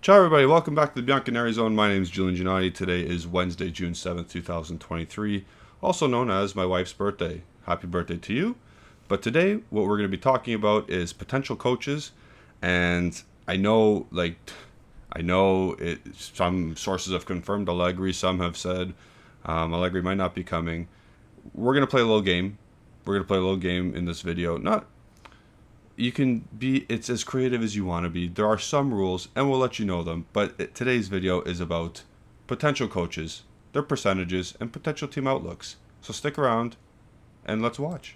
Ciao everybody, welcome back to the Bianconeri Zone. My name is Julian Giannotti. Today is Wednesday, June 7th, 2023, also known as my wife's birthday. Happy birthday to you. But today, what we're going to be talking about is potential coaches. And some sources have confirmed Allegri, some have said Allegri might not be coming. We're going to play a little game. We're going to play a little game in this video. It's as creative as you want to be. There are some rules, and we'll let you know them. But today's video is about potential coaches, their percentages, and potential team outlooks. So stick around, and let's watch.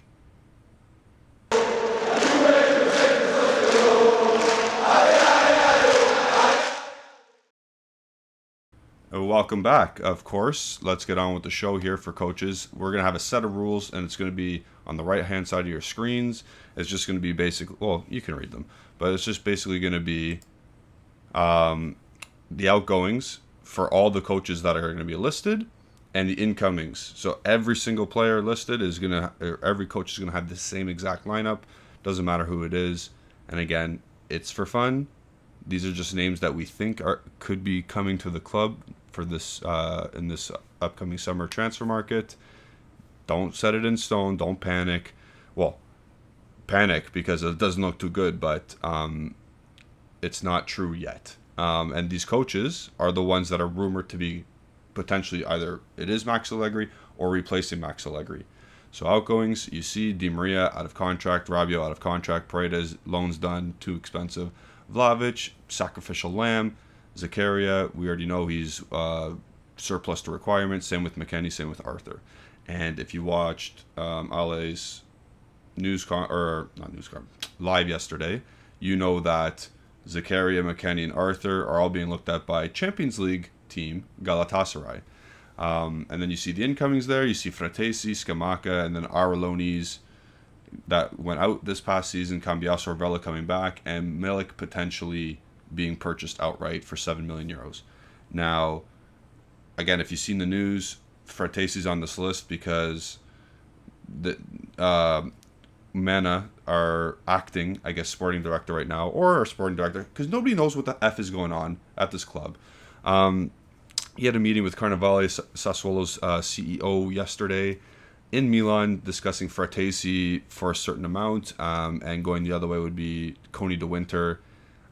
Welcome back, of course. Let's get on with the show here for coaches. We're going to have a set of rules, and it's going to be on the right-hand side of your screens. It's just going to be basic. Well, you can read them, but it's just basically going to be the outgoings for all the coaches that are going to be listed and the incomings. So every single player listed every coach is going to have the same exact lineup. Doesn't matter who it is. And again, it's for fun. These are just names that we think could be coming to the club for this in this upcoming summer transfer market. Don't set it in stone. Don't panic. Well, panic because it doesn't look too good, but it's not true yet. And these coaches are the ones that are rumored to be potentially either it is Max Allegri or replacing Max Allegri. So outgoings, you see Di Maria out of contract, Rabiot out of contract, Paredes, loans done, too expensive. Vlahovic, sacrificial lamb. Zakaria, we already know he's surplus to requirements. Same with McKennie, same with Arthur. And if you watched Ale's live yesterday, you know that Zakaria, McKennie, and Arthur are all being looked at by Champions League team Galatasaray. And then you see the incomings there. You see Fratesi, Scamacca, and then our loanees that went out this past season, Cambiasso, Orvella coming back, and Milik potentially being purchased outright for 7 million euros. Now, again, if you've seen the news, Fratesi's on this list because the Mana are acting, I guess, sporting director right now, or a sporting director, because nobody knows what the F is going on at this club. He had a meeting with Carnevale, Sassuolo's CEO, yesterday in Milan, discussing Fratesi for a certain amount, and going the other way would be Coney de Winter,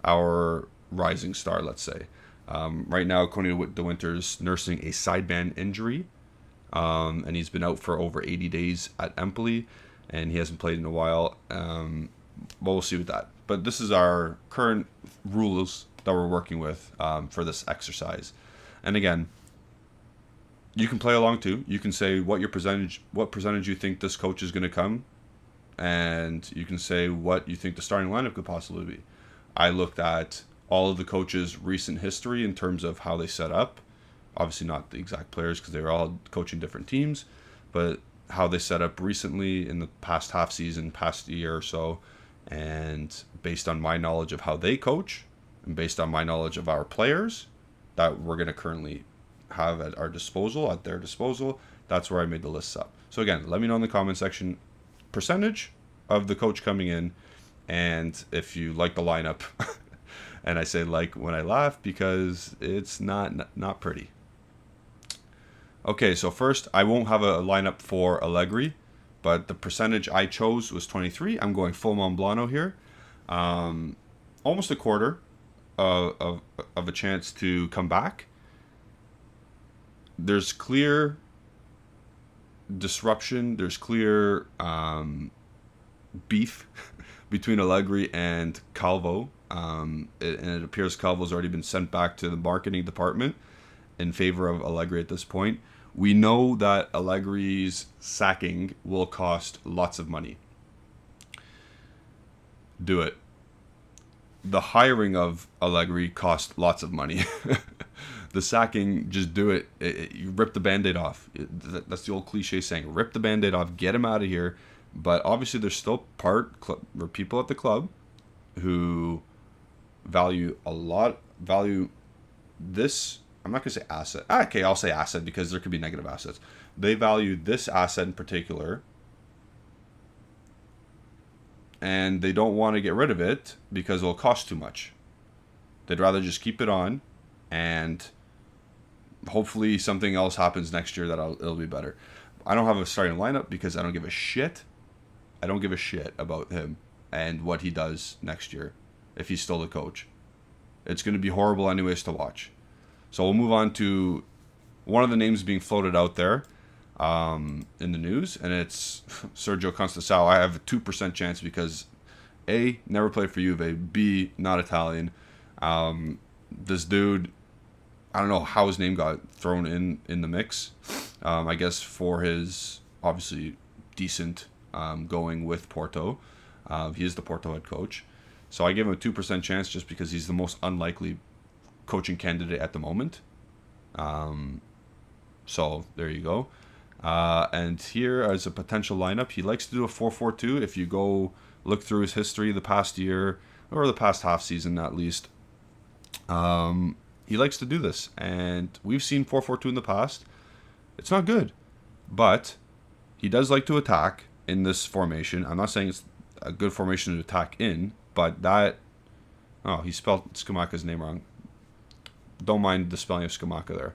our rising star, let's say. Right now, Coney de Winter's nursing a sideband injury, and he's been out for over 80 days at Empoli, and he hasn't played in a while. We'll see with that. But this is our current rules that we're working with for this exercise. And again, you can play along too. You can say what percentage you think this coach is going to come, and you can say what you think the starting lineup could possibly be. I looked at all of the coaches' recent history in terms of how they set up. Obviously not the exact players because they were all coaching different teams, but how they set up recently in the past half season, past year or so, and based on my knowledge of how they coach and based on my knowledge of our players that we're going to currently have at their disposal, that's where I made the lists up. So again, let me know in the comment section percentage of the coach coming in, and if you like the lineup. And I say like when I laugh because it's not pretty. Okay, so first, I won't have a lineup for Allegri, but the percentage I chose was 23. I'm going full Monblano here. Almost a quarter of a chance to come back. There's clear disruption. There's clear beef between Allegri and Calvo. And it appears Calvo's already been sent back to the marketing department in favor of Allegri at this point. We know that Allegri's sacking will cost lots of money. Do it. The hiring of Allegri cost lots of money. The sacking, just do it. You rip the Band-Aid off. That's the old cliche saying. Rip the Band-Aid off. Get him out of here. But obviously there's still people at the club who value this. I'm not going to say asset. Okay, I'll say asset because there could be negative assets. They value this asset in particular, and they don't want to get rid of it because it'll cost too much. They'd rather just keep it on, and hopefully something else happens next year that it'll be better. I don't have a starting lineup because I don't give a shit. I don't give a shit about him and what he does next year if he's still the coach. It's going to be horrible anyways to watch. So we'll move on to one of the names being floated out there in the news, and it's Sergio Conceicao. I have a 2% chance because A, never played for Juve, B, not Italian. This dude, I don't know how his name got thrown in the mix. I guess for his obviously decent going with Porto. He is the Porto head coach. So I give him a 2% chance just because he's the most unlikely coaching candidate at the moment. So there you go. And here as a potential lineup, he likes to do a 4-4-2. If you go look through his history the past year, or the past half season at least, he likes to do this. And we've seen 4-4-2 in the past. It's not good. But he does like to attack in this formation. I'm not saying it's a good formation to attack in, but that... Oh, he spelled Scamacca's name wrong. Don't mind the spelling of Scamacca there.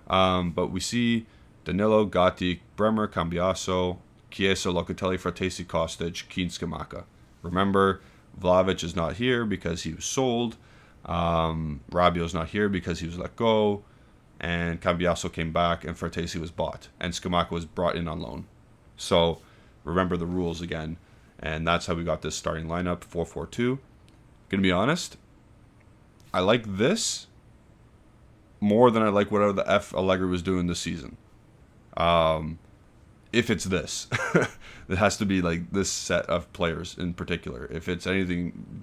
But we see Danilo, Gatti, Bremer, Cambiaso, Chiesa, Locatelli, Fratesi, Kostic, Keane, Scamacca. Remember, Vlahovic is not here because he was sold. Rabiot's not here because he was let go. And Cambiaso came back and Fratesi was bought. And Scamacca was brought in on loan. So, remember the rules again. And that's how we got this starting lineup, 4-4-2. Gonna be honest, I like this more than I like whatever the F Allegri was doing this season. If it's this. It has to be like this set of players in particular. If it's anything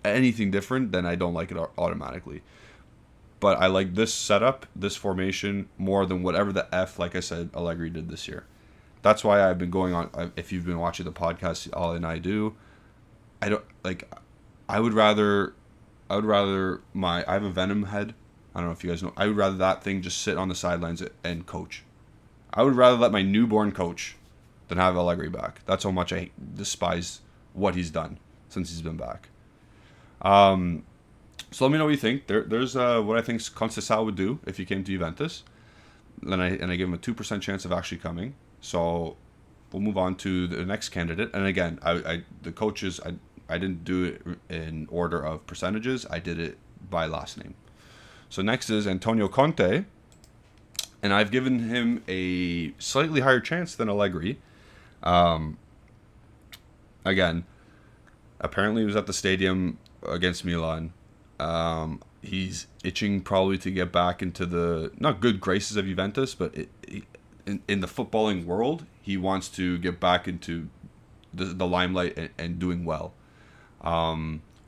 different, then I don't like it automatically. But I like this setup, this formation, more than whatever the F, like I said, Allegri did this year. That's why I've been going on. If you've been watching the podcast, all and I do, I don't like. I would rather I have a Venom head. I don't know if you guys know. I would rather that thing just sit on the sidelines and coach. I would rather let my newborn coach than have Allegri back. That's how much I despise what he's done since he's been back. So let me know what you think. There's what I think Conceicao would do if he came to Juventus. And I give him a 2% chance of actually coming. So we'll move on to the next candidate. And again, the coaches, I didn't do it in order of percentages. I did it by last name. So next is Antonio Conte. And I've given him a slightly higher chance than Allegri. Again, apparently he was at the stadium against Milan. He's itching probably to get back into the, not good graces of Juventus, but in the footballing world, he wants to get back into the limelight and doing well.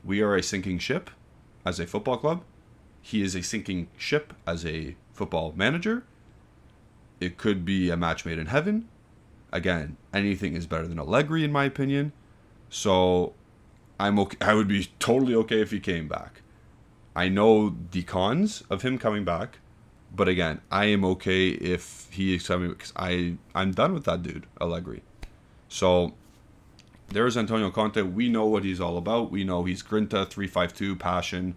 We are a sinking ship as a football club. He is a sinking ship as a football manager. It could be a match made in heaven. Again, anything is better than Allegri in my opinion. So I'm okay. I would be totally okay if he came back. I know the cons of him coming back, but again, I am okay if he is coming because I'm done with that dude, Allegri. So there's Antonio Conte. We know what he's all about. We know he's Grinta, 3-5-2, passion.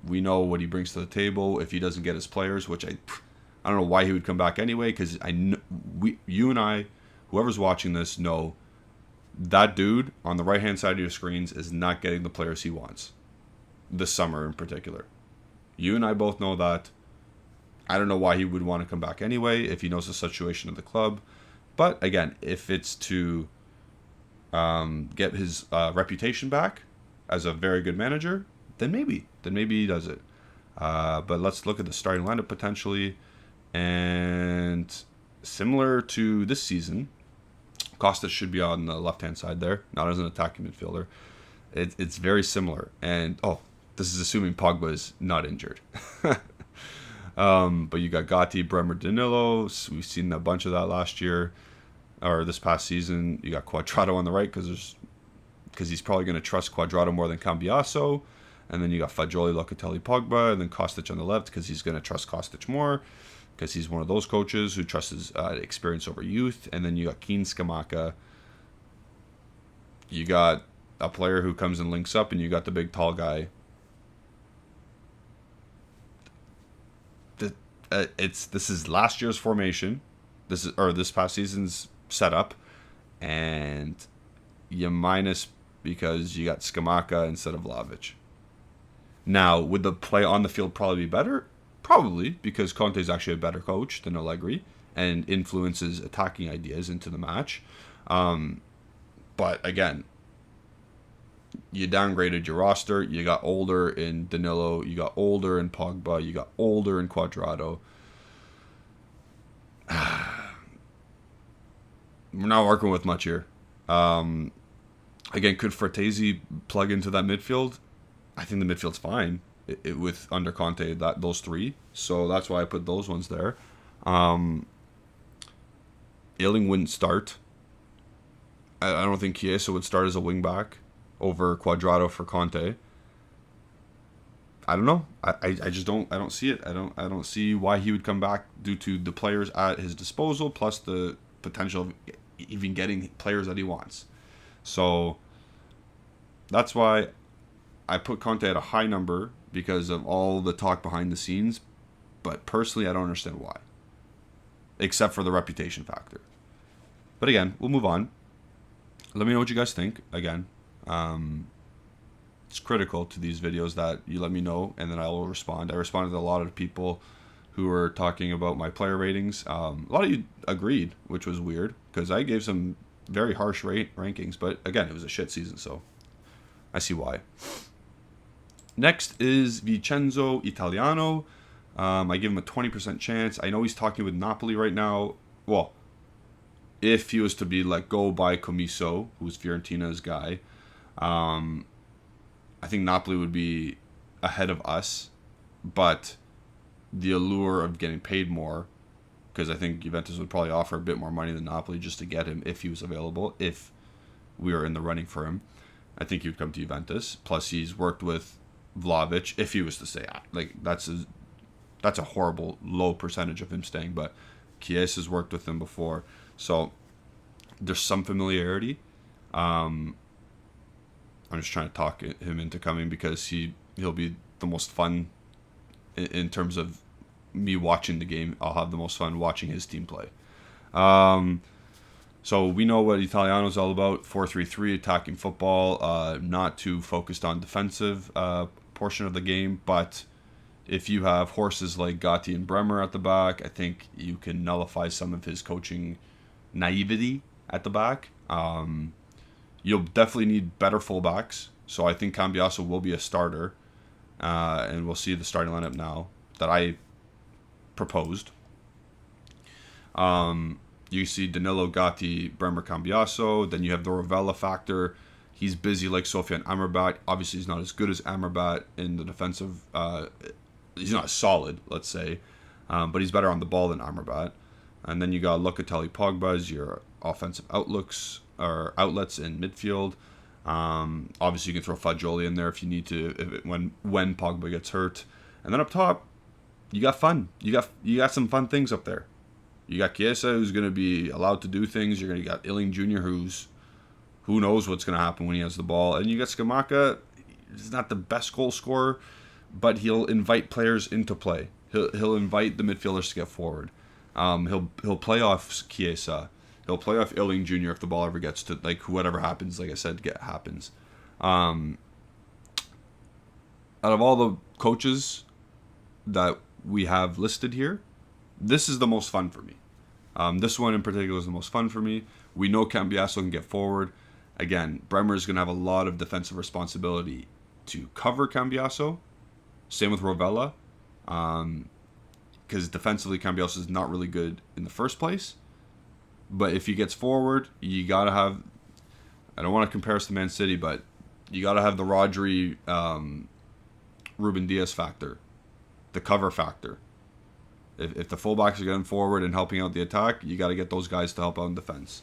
We know what he brings to the table if he doesn't get his players, which I don't know why he would come back anyway, because you and I, whoever's watching this, know that dude on the right-hand side of your screens is not getting the players he wants. This summer in particular. You and I both know that. I don't know why he would want to come back anyway if he knows the situation of the club. But again, if it's to get his reputation back as a very good manager, then maybe he does it. But let's look at the starting lineup potentially. And similar to this season, Kostic should be on the left-hand side there, not as an attacking midfielder. It's very similar. And, this is assuming Pogba is not injured. But you got Gatti, Bremer, Danilo. We've seen a bunch of that last year, or this past season. You got Cuadrado on the right because he's probably going to trust Cuadrado more than Cambiaso. And then you got Fagioli, Locatelli, Pogba, and then Kostic on the left because he's going to trust Kostic more because he's one of those coaches who trusts his experience over youth. And then you got Keane, Scamacca. You got a player who comes and links up, and you got the big tall guy This is last year's formation. This past season's setup, and you minus because you got Scamacca instead of Vlahovic. Now, would the play on the field probably be better? Probably, because Conte is actually a better coach than Allegri and influences attacking ideas into the match. But again, you downgraded your roster. You got older in Danilo. You got older in Pogba. You got older in Cuadrado. We're not working with much here. Again, could Frattesi plug into that midfield? I think the midfield's fine with under Conte, those three. So that's why I put those ones there. Iling wouldn't start. I don't think Chiesa would start as a wing back over Cuadrado for Conte. I don't know. I just don't see it. I don't see why he would come back due to the players at his disposal plus the potential of even getting players that he wants. So that's why I put Conte at a high number because of all the talk behind the scenes. But personally, I don't understand why. Except for the reputation factor. But again, we'll move on. Let me know what you guys think. Again, it's critical to these videos that you let me know and then I will respond. I responded to a lot of people who were talking about my player ratings. A lot of you agreed, which was weird because I gave some very harsh rankings. But again, it was a shit season, so I see why. Next is Vincenzo Italiano. I give him a 20% chance. I know he's talking with Napoli right now. Well, if he was to be let go by Comiso, who's Fiorentina's guy, I think Napoli would be ahead of us. But the allure of getting paid more, because I think Juventus would probably offer a bit more money than Napoli just to get him if he was available, if we were in the running for him. I think he would come to Juventus. Plus, he's worked with Vlahovic, if he was to stay. Like, that's a horrible low percentage of him staying, but Chiesa's worked with him before. So, there's some familiarity. I'm just trying to talk him into coming because he'll be the most fun in terms of me watching the game. I'll have the most fun watching his team play. So we know what Italiano's all about. 4-3-3 attacking football, not too focused on defensive portion of the game. But if you have horses like Gatti and Bremer at the back, I think you can nullify some of his coaching naivety at the back. You'll definitely need better fullbacks. So I think Cambiaso will be a starter. And we'll see the starting lineup now that I proposed. You see Danilo, Gatti, Bremer, Cambiaso. Then you have the Rovella factor. He's busy like Sofian Amrabat. Obviously, he's not as good as Amrabat in the defensive. He's not solid, let's say. But he's better on the ball than Amrabat. And then you got Locatelli, Pogba as your offensive outlets in midfield. Obviously, you can throw Fagioli in there if you need to, when Pogba gets hurt. And then up top, you got fun. You got some fun things up there. You got Chiesa, who's going to be allowed to do things. You got Iling Jr., who knows what's going to happen when he has the ball. And you got Scamacca. He's not the best goal scorer, but he'll invite players into play. He'll invite the midfielders to get forward. He'll play off Chiesa. He'll play off Iling Jr. if the ball ever gets to, like, whatever happens, like I said, happens. Out of all the coaches that we have listed here, this is the most fun for me. This one in particular is the most fun for me. We know Cambiaso can get forward. Again, Bremer is going to have a lot of defensive responsibility to cover Cambiaso. Same with Rovella. Because defensively, Cambiaso is not really good in the first place. But if he gets forward, you got to have... I don't want to compare us to Man City, but you got to have the Rodri, Ruben Diaz factor. The cover factor. If the fullbacks are getting forward and helping out the attack, you got to get those guys to help out in defense.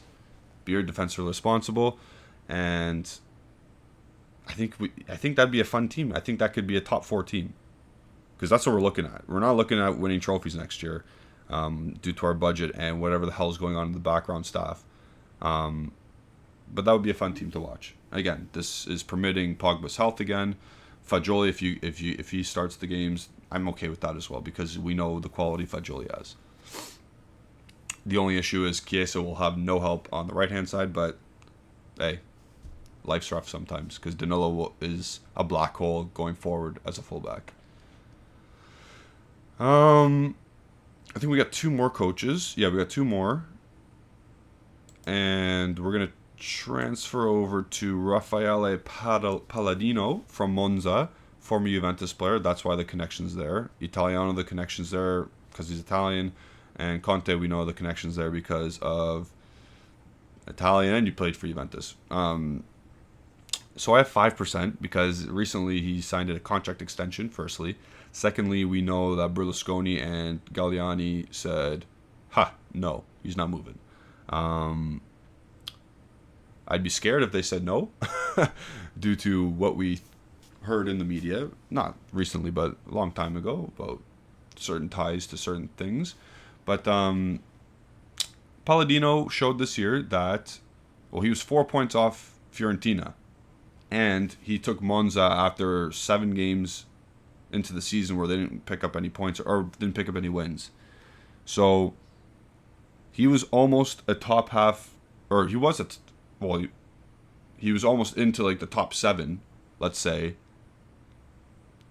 Be your defensively responsible, and I think that'd be a fun team. I think that could be a top 4 team, because that's what we're looking at. We're not looking at winning trophies next year, due to our budget and whatever the hell is going on in the background staff. But that would be a fun team to watch. Again, this is permitting Pogba's health again. Fagioli, if he starts the games, I'm okay with that as well because we know the quality Fagioli has. The only issue is Chiesa will have no help on the right hand side, but hey, life's rough sometimes because Danilo is a black hole going forward as a fullback. I think we got 2 more coaches. Yeah, we got 2 more. And we're going to transfer over to Raffaele Palladino from Monza, former Juventus player. That's why the connection's there. Italiano, the connection's there because he's Italian. And Conte, we know the connection's there because of Italian and he played for Juventus. So I have 5% because recently he signed a contract extension, firstly. Secondly, we know that Berlusconi and Galliani said, no, he's not moving. I'd be scared if they said no due to what we heard in the media, not recently, but a long time ago, about certain ties to certain things. But Palladino showed this year that, he was 4 points off Fiorentina. And he took Monza after 7 games into the season where they didn't pick up any points or didn't pick up any wins. So he was almost a top half, or he was he was almost into like the top 7, let's say,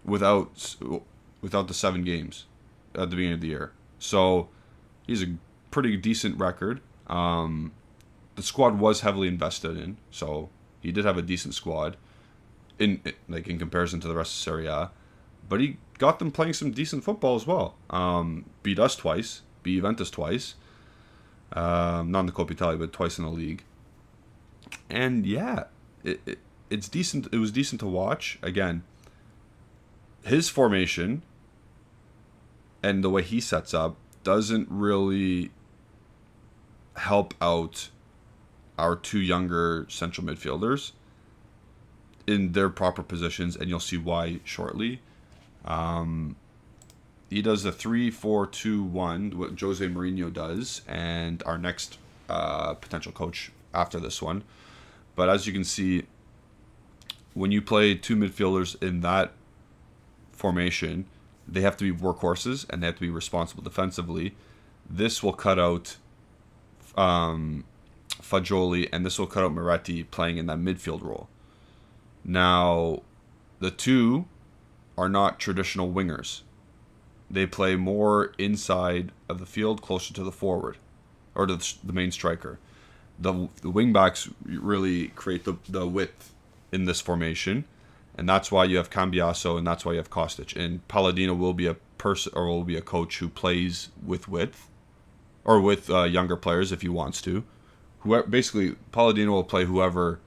without the 7 games at the beginning of the year. So he's a pretty decent record. The squad was heavily invested in, so he did have a decent squad in comparison to the rest of Serie A. But he got them playing some decent football as well. Beat us twice, beat Juventus twice. Not in the Coppa Italia, but twice in the league. And yeah, it's decent. It was decent to watch. Again, his formation and the way he sets up doesn't really help out our 2 younger central midfielders in their proper positions, and you'll see why shortly. He does the 3-4-2-1, what Jose Mourinho does, and our next potential coach after this one. But as you can see, when you play 2 midfielders in that formation, they have to be workhorses and they have to be responsible defensively. This will cut out Fagioli, and this will cut out Moretti playing in that midfield role. Now, the 2 are not traditional wingers. They play more inside of the field, closer to the forward, or to the main striker. The wing backs really create the width in this formation, and that's why you have Cambiaso, and that's why you have Kostic. And Palladino will be a person, or will be a coach who plays with width, or with younger players if he wants to. Basically, Palladino will play whoever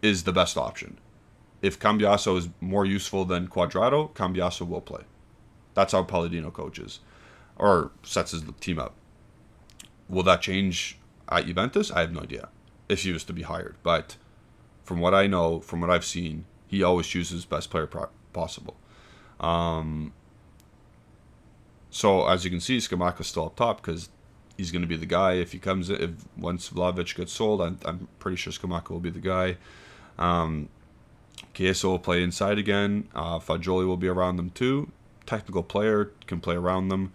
is the best option. If Cambiaso is more useful than Cuadrado, Cambiaso will play. That's how Palladino coaches, or sets his team up. Will that change at Juventus? I have no idea if he was to be hired. But from what I know, from what I've seen, he always chooses best player possible. So as you can see, Scamacca's still up top because he's going to be the guy if he comes in. If once Vlahovic gets sold, I'm pretty sure Scamacca will be the guy. Chiesa will play inside again. Fagioli will be around them too. Technical player, can play around them.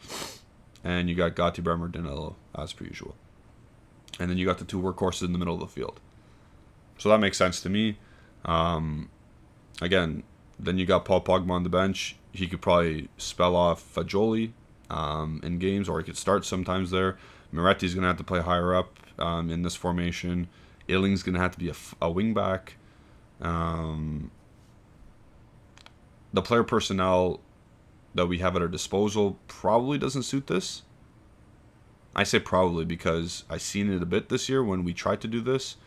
And you got Gatti, Bremer, Danilo, as per usual. And then you got the 2 workhorses in the middle of the field. So that makes sense to me. Again, then you got Paul Pogba on the bench. He could probably spell off Fagioli in games, or he could start sometimes there. Moretti's going to have to play higher up in this formation. Illing's going to have to be a wing back. The player personnel that we have at our disposal probably doesn't suit this. I say probably because I've seen it a bit this year when we tried to do this,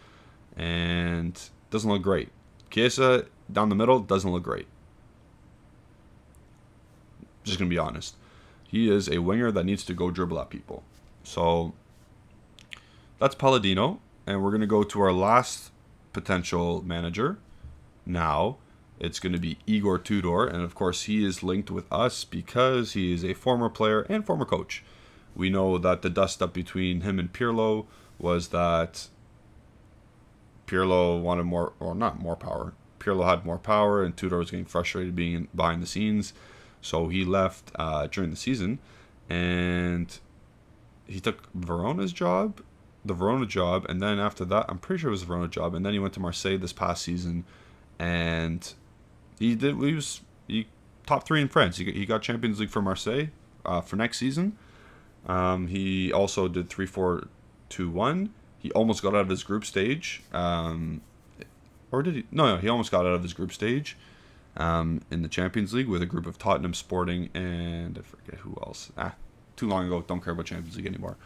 and it doesn't look great. Chiesa down the middle doesn't look great. Just going to be honest. He is a winger that needs to go dribble at people. So that's Palladino, and we're going to go to our last potential manager. Now, it's going to be Igor Tudor, and of course he is linked with us because he is a former player and former coach. We know that the dust-up between him and Pirlo was that Pirlo wanted more, or not more power. Pirlo had more power, and Tudor was getting frustrated being behind the scenes. So he left during the season, and he took the Verona job, and then after that, I'm pretty sure it was the Verona job, and then he went to Marseille this past season, and he top 3 in France. He got Champions League for Marseille for next season. He also did 3-4-2-1. He almost got out of his group stage. Or did he? No, he almost got out of his group stage in the Champions League with a group of Tottenham, Sporting, and I forget who else. Too long ago. Don't care about Champions League anymore.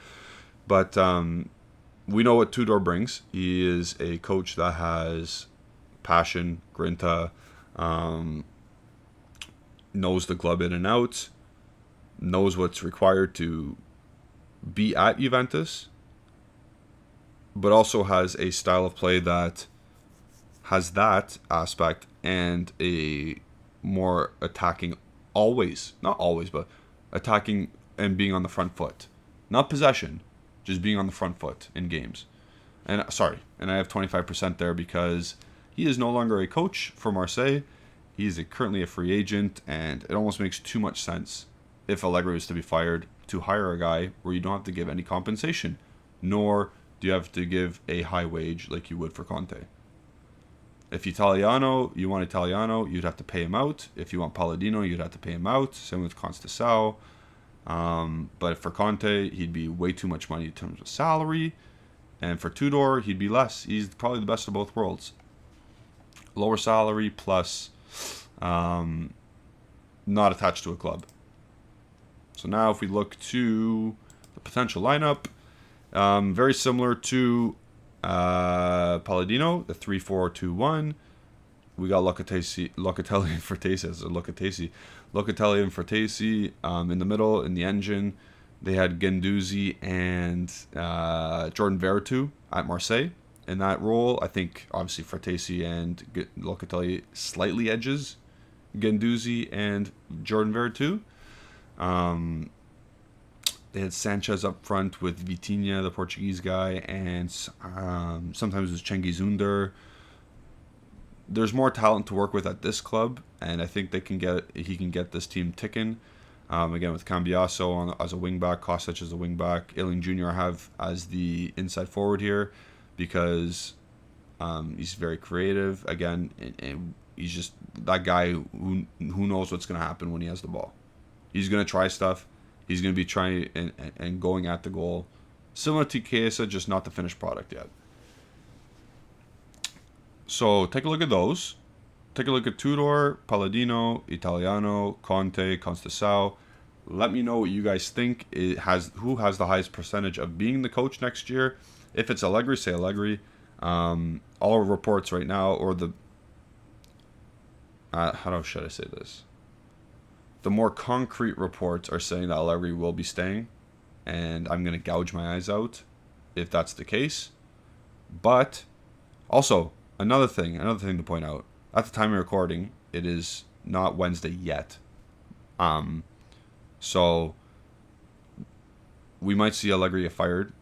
But we know what Tudor brings. He is a coach that has passion, grinta, knows the club in and out, knows what's required to be at Juventus, but also has a style of play that has that aspect and a more attacking not always, but attacking and being on the front foot. Not possession, just being on the front foot in games. And I have 25% there because he is no longer a coach for Marseille. He is currently a free agent, and it almost makes too much sense if Allegri was to be fired to hire a guy where you don't have to give any compensation, nor do you have to give a high wage like you would for Conte. If you want Italiano, you'd have to pay him out. If you want Palladino, you'd have to pay him out. Same with Conceicao. But for Conte, he'd be way too much money in terms of salary. And for Tudor, he'd be less. He's probably the best of both worlds. Lower salary plus not attached to a club. So now if we look to the potential lineup, very similar to Palladino, the 3-4-2-1. We got Locatelli and Frattesi in the middle, in the engine. They had Guendouzi and Jordan Veretout at Marseille in that role. I think obviously Frattesi and Locatelli slightly edges Guendouzi and Jordan Veretout. They had Sanchez up front with Vitinha, the Portuguese guy, and sometimes it was Cengiz Ünder. There's more talent to work with at this club, and I think he can get this team ticking. Again, with Cambiaso as a wingback, Kostic as a wingback, Iling Jr. have as the inside forward here because he's very creative. Again, and he's just that guy who knows what's going to happen when he has the ball. He's going to try stuff. He's going to be trying and going at the goal. Similar to Chiesa, just not the finished product yet. So take a look at those. Take a look at Tudor, Palladino, Italiano, Conte, Conceicao. Let me know what you guys think. Who has the highest percentage of being the coach next year? If it's Allegri, say Allegri. All reports right now, or the how should I say this? The more concrete reports are saying that Allegri will be staying, and I'm going to gouge my eyes out if that's the case. But also, another thing to point out, at the time of recording, it is not Wednesday yet. So we might see Allegri get fired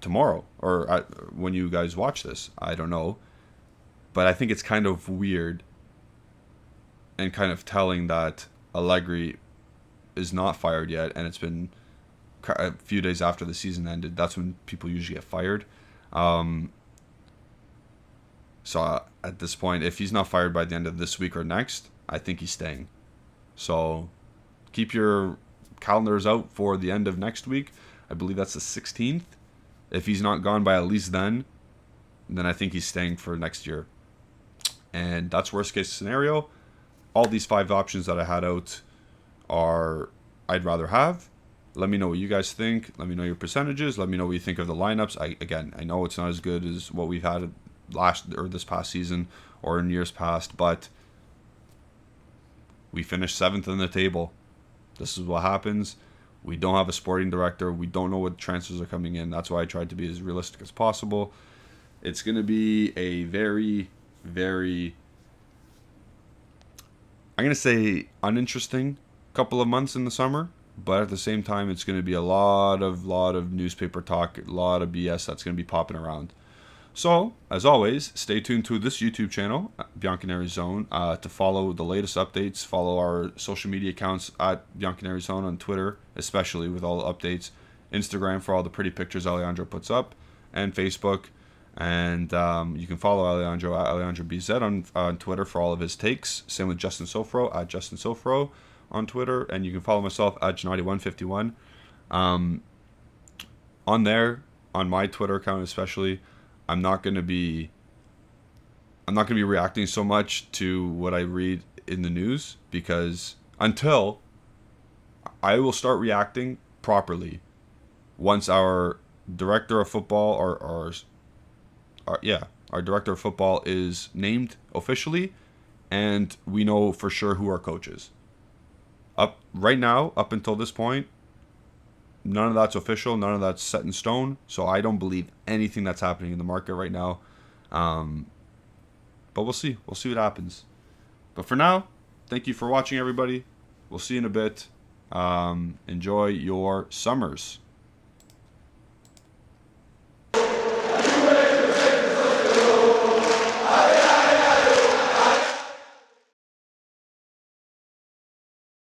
tomorrow, or when you guys watch this. I don't know. But I think it's kind of weird and kind of telling that Allegri is not fired yet, and it's been a few days after the season ended. That's when people usually get fired. So at this point, if he's not fired by the end of this week or next, I think he's staying. So keep your calendars out for the end of next week. I believe that's the 16th. If he's not gone by at least then I think he's staying for next year. And that's worst case scenario. All these 5 options that I had out are I'd rather have. Let me know what you guys think. Let me know your percentages. Let me know what you think of the lineups. I know it's not as good as what we've had this past season or in years past, but we finished 7th in the table. This is what happens. We don't have a sporting director. We don't know what transfers are coming in. That's why I tried to be as realistic as possible. It's going to be a very, very, I'm going to say uninteresting couple of months in the summer, but at the same time, it's going to be a lot of newspaper talk, a lot of BS that's going to be popping around. So, as always, stay tuned to this YouTube channel, Bianconeri Zone, to follow the latest updates. Follow our social media accounts at Bianconeri Zone on Twitter, especially with all the updates. Instagram for all the pretty pictures Alejandro puts up, and Facebook. And you can follow Alejandro at AlejandroBZ on Twitter for all of his takes. Same with Justin Sofro at Justin Sofro on Twitter. And you can follow myself at Gennady151. On there, on my Twitter account especially, I'm not going to be reacting so much to what I read in the news, because until I will start reacting properly once our director of football our director of football is named officially and we know for sure who our coach is. Up until this point, none of that's official, none of that's set in stone, so I don't believe anything that's happening in the market right now. But we'll see what happens. But for now, thank you for watching, everybody. We'll see you in a bit. Enjoy your summers.